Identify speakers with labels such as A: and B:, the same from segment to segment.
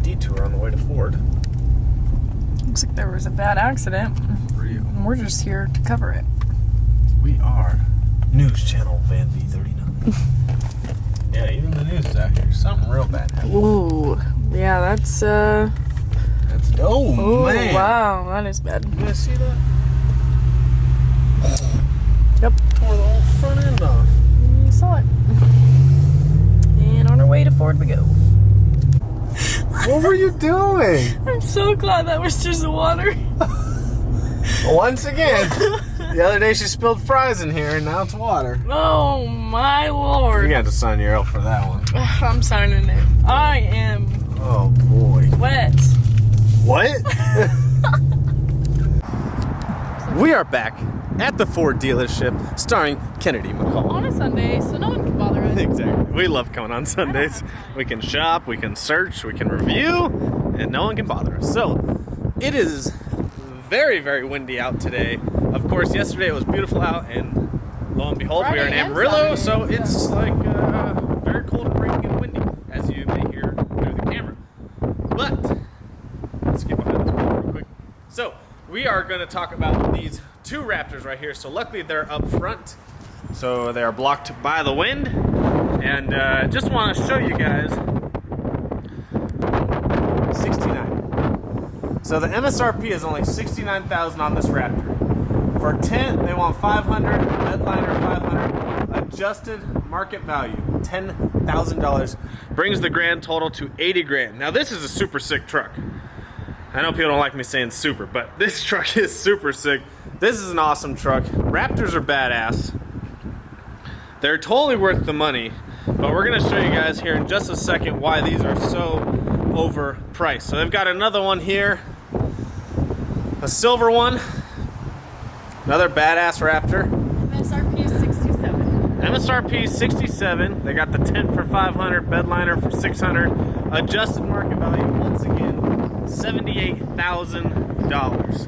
A: detour on the way to Ford.
B: Looks like there was a bad accident. And we're just here to cover it.
A: We are News Channel Van V39. Yeah, even the news is out here. Something real bad happened.
B: Ooh, yeah, that's
A: oh man!
B: Wow, that is bad.
A: You guys see that?
B: Yep.
A: Tore the whole front end off.
B: You saw it. And on our way to Ford we go.
A: What were you doing?
B: I'm so glad that was just water.
A: Once again. The other day she spilled fries in here and now it's water.
B: Oh my lord.
A: You got to sign your L for that one.
B: I'm signing it. I am
A: Oh boy.
B: wet.
A: What? We are back at the Ford dealership starring Kennedy McCall.
B: On a Sunday, so no one can bother us.
A: Exactly. We love coming on Sundays. We can shop, we can search, we can review, and no one can bother us. So, it is very, very windy out today. Of course, yesterday it was beautiful out, and lo and behold, we are in Amarillo, so it's like very cold and rainy and windy, as you may hear through the camera. But, let's get behind this wheel real quick. So, we are going to talk about these two Raptors right here. So, luckily they're up front, so they are blocked by the wind. And just want to show you guys 69. So the MSRP is only $69,000 on this Raptor. For 10, they want 500, bedliner 500, adjusted market value $10,000, brings the grand total to 80 grand. Now this is a super sick truck. I know people don't like me saying super, but this truck is super sick. This is an awesome truck. Raptors are badass. They're totally worth the money, but we're gonna show you guys here in just a second why these are so overpriced. So they've got another one here, a silver one, another badass Raptor.
B: MSRP is 67.
A: MSRP is 67. They got the tent for 500, bedliner for 600, adjusted market value once again $78,000.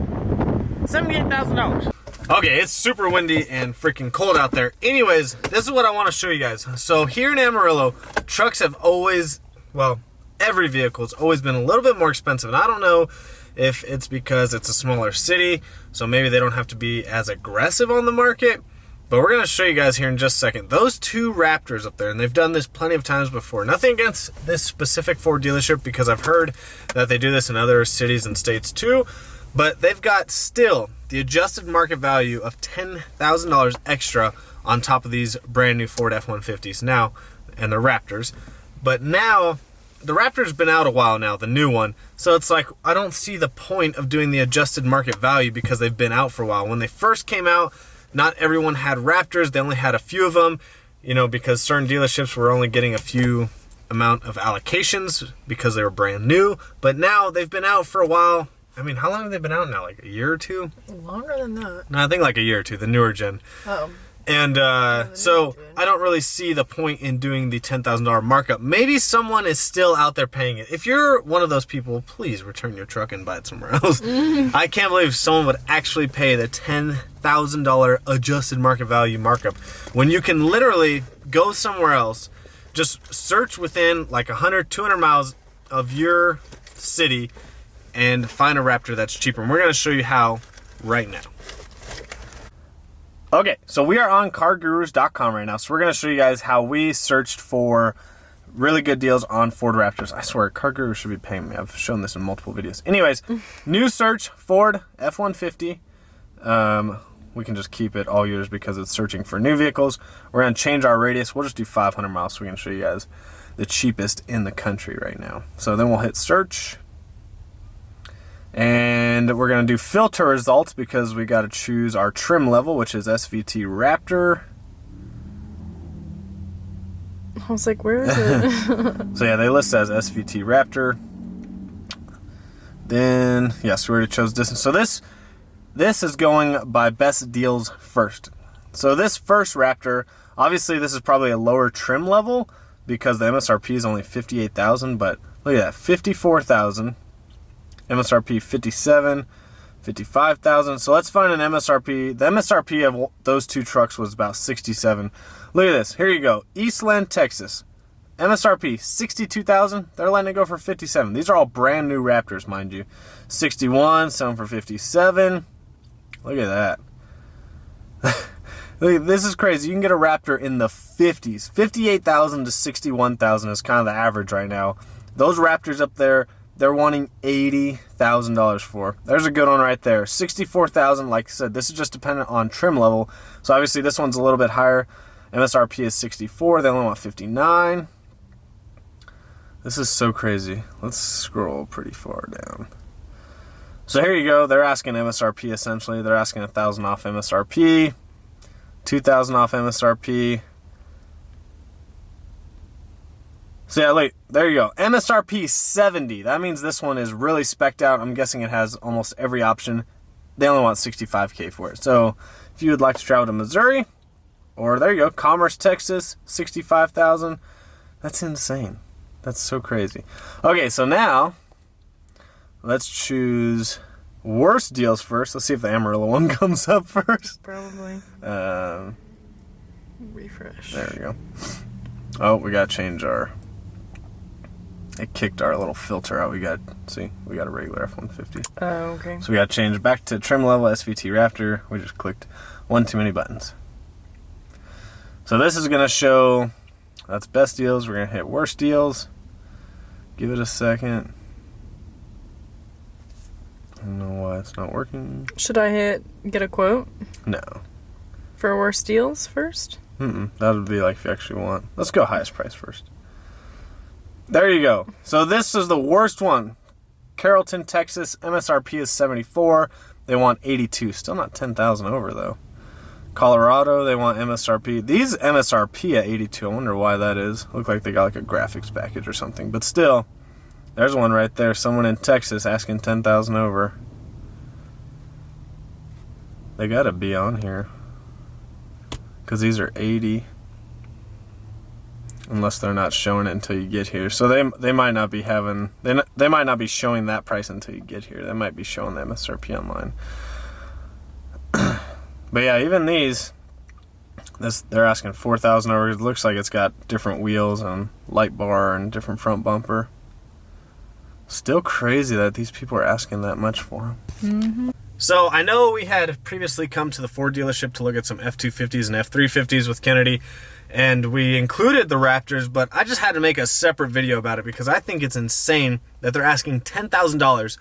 A: $78,000. Okay, it's super windy and freaking cold out there. Anyways, this is what I want to show you guys. So here in Amarillo, trucks have always, well, every vehicle's always been a little bit more expensive. And I don't know if it's because it's a smaller city, so maybe they don't have to be as aggressive on the market. But we're going to show you guys here in just a second. Those two Raptors up there, and they've done this plenty of times before. Nothing against this specific Ford dealership because I've heard that they do this in other cities and states too. But they've got still the adjusted market value of $10,000 extra on top of these brand new Ford F-150s now, and the Raptors. But now, the Raptor's been out a while now, the new one. So it's like, I don't see the point of doing the adjusted market value because they've been out for a while. When they first came out, not everyone had Raptors. They only had a few of them, you know, because certain dealerships were only getting a few amount of allocations because they were brand new. But now they've been out for a while. I mean, how long have they been out now? Like a year or two?
B: Longer than that.
A: No, I think like a year or two, the newer gen.
B: Oh.
A: And so I don't really see the point in doing the $10,000 markup. Maybe someone is still out there paying it. If you're one of those people, please return your truck and buy it somewhere else. I can't believe someone would actually pay the $10,000 adjusted market value markup when you can literally go somewhere else, just search within like 100, 200 miles of your city and find a Raptor that's cheaper. And we're going to show you how right now. Okay, so we are on cargurus.com right now. So we're going to show you guys how we searched for really good deals on Ford Raptors. I swear, Car Gurus should be paying me. I've shown this in multiple videos. Anyways, new search, Ford F-150. We can just keep it all yours because it's searching for new vehicles. We're going to change our radius. We'll just do 500 miles so we can show you guys the cheapest in the country right now. So then we'll hit search. And we're going to do filter results because we got to choose our trim level, which is SVT Raptor.
B: I was like, where is it?
A: So yeah, they list as SVT Raptor. Then, yes, we already chose distance. So this is going by best deals first. So this first Raptor, obviously this is probably a lower trim level because the MSRP is only $58,000, but look at that, $54,000. MSRP 57, 55,000. So let's find an MSRP. The MSRP of those two trucks was about 67. Look at this. Here you go. Eastland, Texas. MSRP, $62,000. They're letting it go for $57,000. These are all brand new Raptors, mind you. 61, some for 57. Look at that. This is crazy. You can get a Raptor in the 50s. 58,000 to 61,000 is kind of the average right now. Those Raptors up there, they're wanting $80,000 for. There's a good one right there. 64,000. Like I said, this is just dependent on trim level. So obviously this one's a little bit higher. MSRP is 64. They only want 59. This is so crazy. Let's scroll pretty far down. So here you go. They're asking MSRP essentially. They're asking 1,000 off MSRP, 2,000 off MSRP. So yeah, wait, there you go. MSRP 70. That means this one is really specced out. I'm guessing it has almost every option. They only want $65K for it. So if you would like to travel to Missouri, or there you go, Commerce, Texas, $65,000. That's insane. That's so crazy. Okay, so now let's choose worst deals first. Let's see if the Amarillo one comes up first.
B: Probably. Refresh.
A: There we go. Oh, we gotta change our. It kicked our little filter out. We got a regular F-150.
B: Oh, okay.
A: So we gotta change back to trim level SVT Raptor. We just clicked one too many buttons. So this is gonna show. That's best deals. We're gonna hit worst deals. Give it a second. I don't know why it's not working.
B: Should I hit get a quote?
A: No.
B: For worst deals first?
A: That would be like if you actually want. Let's go highest price first. There you go. So this is the worst one. Carrollton, Texas. MSRP is 74. They want 82. Still not 10,000 over though. Colorado, they want MSRP. These MSRP at 82. I wonder why that is. Look like they got like a graphics package or something. But still, there's one right there. Someone in Texas asking 10,000 over. They gotta be on here. Because these are 80. Unless they're not showing it until you get here. So they might not be having... They might not be showing that price until you get here. They might be showing the MSRP online. But yeah, even these... They're asking 4,000 over. It looks like it's got different wheels and light bar and different front bumper. Still crazy that these people are asking that much for them.
B: Mm-hmm.
A: So I know we had previously come to the Ford dealership to look at some F-250s and F-350s with Kennedy, and we included the Raptors, but I just had to make a separate video about it because I think it's insane that they're asking $10,000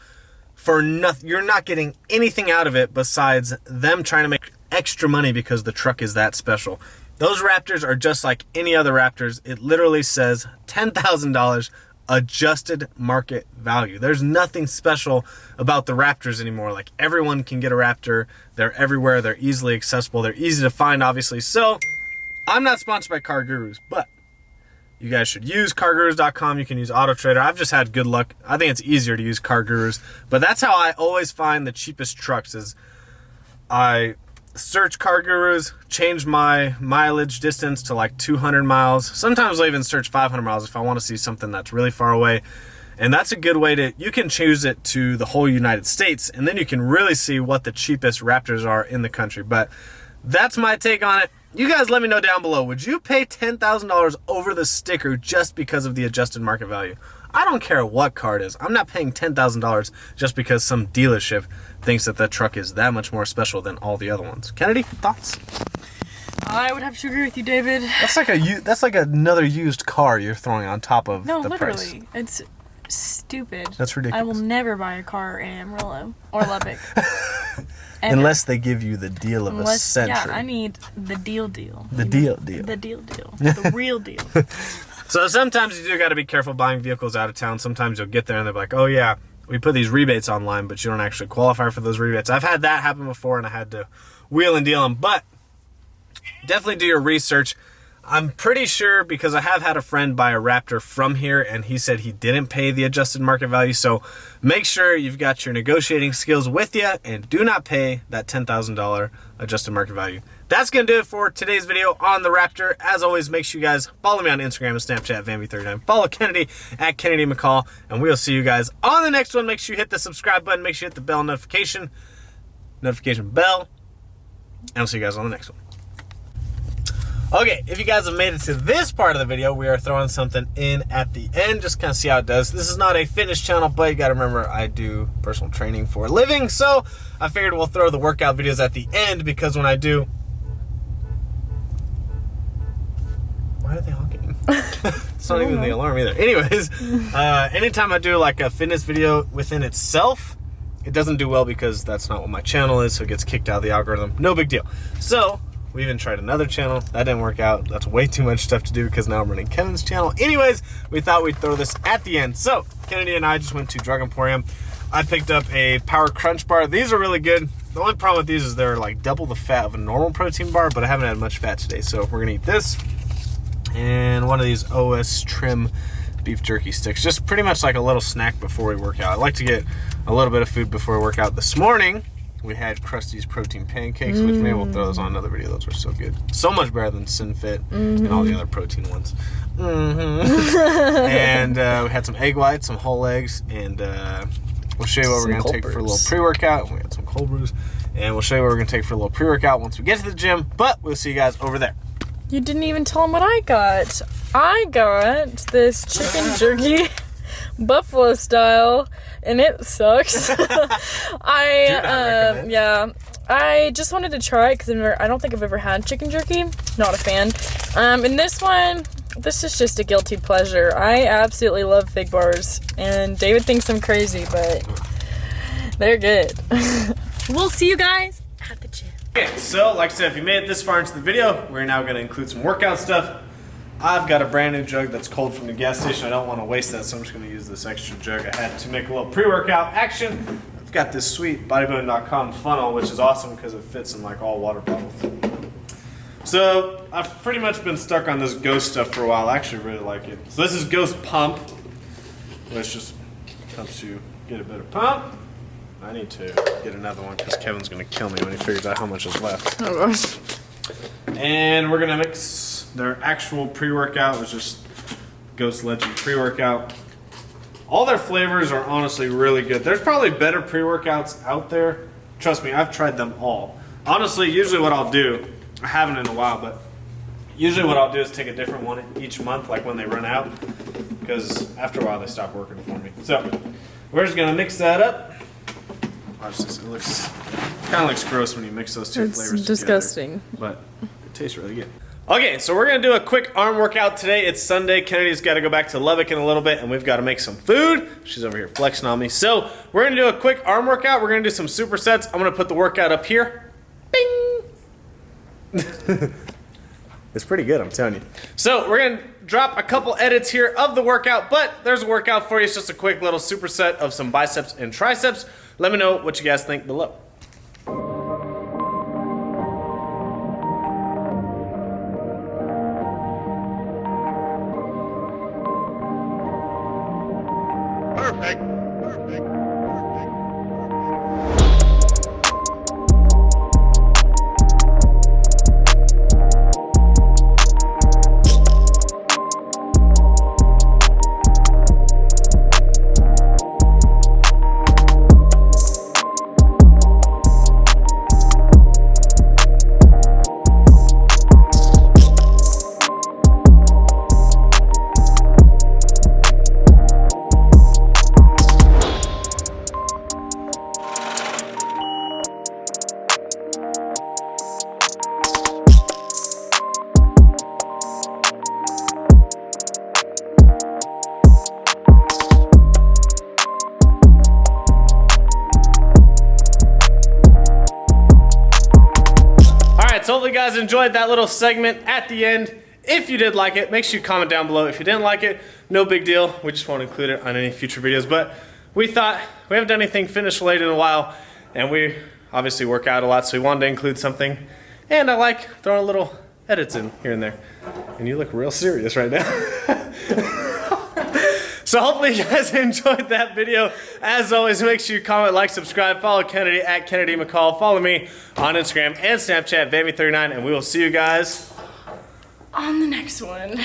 A: for nothing. You're not getting anything out of it besides them trying to make extra money because the truck is that special. Those Raptors are just like any other Raptors. It literally says $10,000 adjusted market value. There's nothing special about the Raptors anymore. Like, everyone can get a Raptor. They're everywhere. They're easily accessible. They're easy to find, obviously. So I'm not sponsored by Car Gurus, but you guys should use cargurus.com. You can use Auto Trader. I've just had good luck. I think it's easier to use Car Gurus, but that's how I always find the cheapest trucks. Is I search Car Gurus, change my mileage distance to like 200 miles. Sometimes I'll even search 500 miles if I want to see something that's really far away. And that's a good way to, you can choose it to the whole United States, and then you can really see what the cheapest Raptors are in the country. But that's my take on it. You guys let me know down below. Would you pay $10,000 over the sticker just because of the adjusted market value? I don't care what car it is. I'm not paying $10,000 just because some dealership thinks that truck is that much more special than all the other ones. Kennedy, thoughts?
B: I would have to agree with you, David.
A: That's like another used car you're throwing on top of the price.
B: Literally. It's stupid.
A: That's ridiculous.
B: I will never buy a car in Amarillo or Lubbock.
A: Unless they give you the deal of a century.
B: Yeah, I need the deal.
A: The deal.
B: The deal. The real deal.
A: So sometimes you do got to be careful buying vehicles out of town. Sometimes you'll get there and they're like, oh yeah, we put these rebates online, but you don't actually qualify for those rebates. I've had that happen before and I had to wheel and deal them. But definitely do your research. I'm pretty sure, because I have had a friend buy a Raptor from here and he said he didn't pay the adjusted market value. So make sure you've got your negotiating skills with you and do not pay that $10,000 adjusted market value. That's going to do it for today's video on the Raptor. As always, make sure you guys follow me on Instagram and Snapchat, Vanby39. Follow Kennedy at Kennedy McCall, and we'll see you guys on the next one. Make sure you hit the subscribe button. Make sure you hit the bell notification bell, and I'll see you guys on the next one. Okay, if you guys have made it to this part of the video, we are throwing something in at the end, just kind of see how it does. This is not a fitness channel, but you gotta remember I do personal training for a living, so I figured we'll throw the workout videos at the end, because when I do... Why are they honking? It's not even the alarm either. Anyways, anytime I do like a fitness video within itself, it doesn't do well because that's not what my channel is, so it gets kicked out of the algorithm. No big deal. So we even tried another channel. That didn't work out. That's way too much stuff to do because now I'm running Kevin's channel. Anyways, we thought we'd throw this at the end. So Kennedy and I just went to Drug Emporium. I picked up a Power Crunch bar. These are really good. The only problem with these is they're like double the fat of a normal protein bar, but I haven't had much fat today. So we're gonna eat this and one of these OS Trim beef jerky sticks. Just pretty much like a little snack before we work out. I like to get a little bit of food before we work out. This morning, we had Krusty's protein pancakes, which maybe we'll throw those on another video. Those were so good. So much better than SinFit and all the other protein ones. And we had some egg whites, some whole eggs, and we'll show you what we're going to take for a little pre-workout. We had some cold brews. And we'll show you what we're going to take for a little pre-workout once we get to the gym. But we'll see you guys over there.
B: You didn't even tell them what I got. I got this chicken jerky, buffalo style, and it sucks. I just wanted to try it because I don't think I've ever had chicken jerky. Not a fan. And this one, this is just a guilty pleasure. I absolutely love fig bars, and David thinks I'm crazy, but they're good. We'll see you guys at the gym.
A: Okay, so like I said, if you made it this far into the video, we're now going to include some workout stuff. I've got a brand new jug that's cold from the gas station. I don't want to waste that, so I'm just going to use this extra jug. I had to make a little pre-workout action. I've got this sweet bodybuilding.com funnel, which is awesome because it fits in like all water bottles. So I've pretty much been stuck on this Ghost stuff for a while. I actually really like it. So this is Ghost Pump, which just helps you get a better pump. I need to get another one because Kevin's going to kill me when he figures out how much is left.
B: Oh gosh.
A: And we're going to mix their actual pre-workout, which is just Ghost Legend pre-workout. All their flavors are honestly really good. There's probably better pre-workouts out there. Trust me, I've tried them all. Honestly, usually what I'll do, I haven't in a while, but usually what I'll do is take a different one each month, like when they run out, because after a while they stop working for me. So we're just going to mix that up. Watch this. It looks kind of looks gross when you mix those two flavors
B: It's disgusting.
A: together, but it tastes really good. Okay, so we're going to do a quick arm workout today. It's Sunday. Kennedy's got to go back to Lubbock in a little bit, and we've got to make some food. She's over here flexing on me. So we're going to do a quick arm workout. We're going to do some supersets. I'm going to put the workout up here. Bing! It's pretty good, I'm telling you. So we're going to drop a couple edits here of the workout, but there's a workout for you. It's just a quick little superset of some biceps and triceps. Let me know what you guys think below.
C: Perfect.
A: So hopefully you guys enjoyed that little segment at the end. If you did like it, make sure you comment down below. If you didn't like it, no big deal. We just won't include it on any future videos. But we thought, we haven't done anything fitness related in a while, and we obviously work out a lot, so we wanted to include something. And I like throwing little edits in here and there. And you look real serious right now. So hopefully you guys enjoyed that video. As always, make sure you comment, like, subscribe, follow Kennedy at Kennedy McCall. Follow me on Instagram and Snapchat, Vammy39, and we will see you guys
B: on the next one.